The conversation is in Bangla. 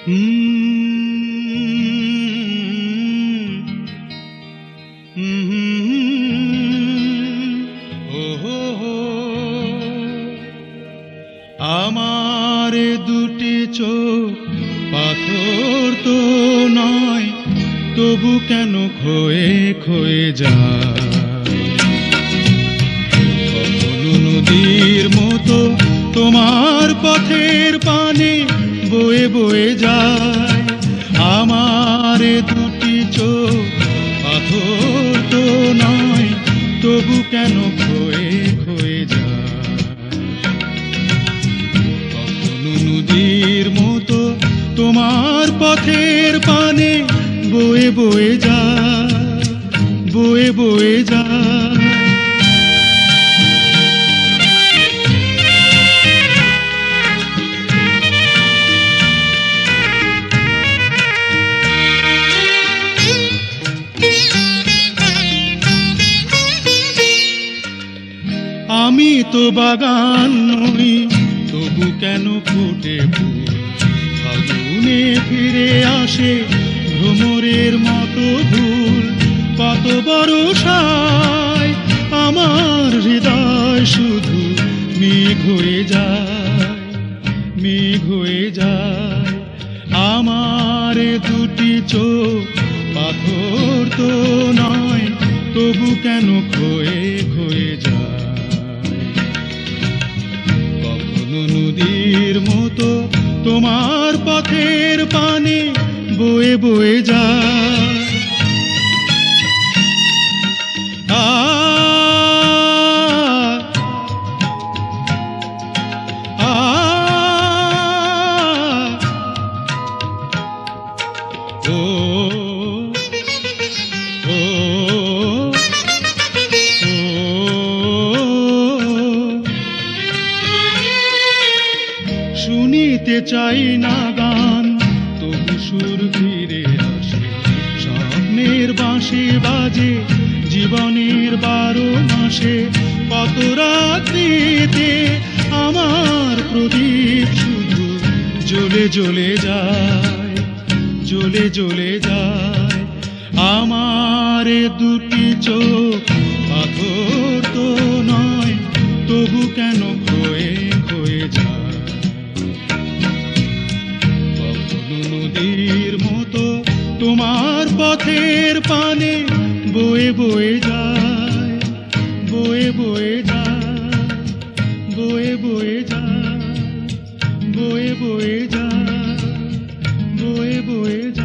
আমার দুটি চোখ পাথর তো নয়, তবু কেন ক্ষয়ে ক্ষয়ে যায়। কখনো নদীর মতো তোমার পথের পানে বয়ে বয়ে যায়। আমার দুটি চোখ পাথর তো নয়, তবু কেন ক্ষয়ে ক্ষয়ে যায়। কখনো নদীর মতো তোমার পথের পানে বয়ে বয়ে যায়, বয়ে বয়ে যায়। আমি তো বাগান নই, তবু কেন ফোটে ফুল। ফাগুনে ফিরে আসে ভ্রমরের মতো ভুল। কত বরষায় আমার হৃদয় শুধু মেঘ হয়ে যায়, মেঘ হয়ে যায়। আমার দুটি চোখ পাথর তো নয়, তবু কেন ক্ষয়ে ক্ষয়ে যায়। নদীর মতো তোমার পথের পানে বয়ে বয়ে যায়। শুনিতে চাই না গান, তবু সুর ফিরে আসে। স্বপ্নের বাঁশি বাজে জীবনের 12 মাসে। কত রাত্রিতে আমার প্রদীপ শুধু জ্বলে জ্বলে যায়, জ্বলে জ্বলে যায়। আমার দুটি চোখ পাথর তো নয়, তবু কেন ক্ষয়ে ক্ষয়ে যায়। নদীর মতো তোমার পথের পানে বয়ে বয়ে যায়, বয়ে বয়ে যায়, বয়ে বয়ে যায়, বয়ে বয়ে যায়, বয়ে বয়ে যায়।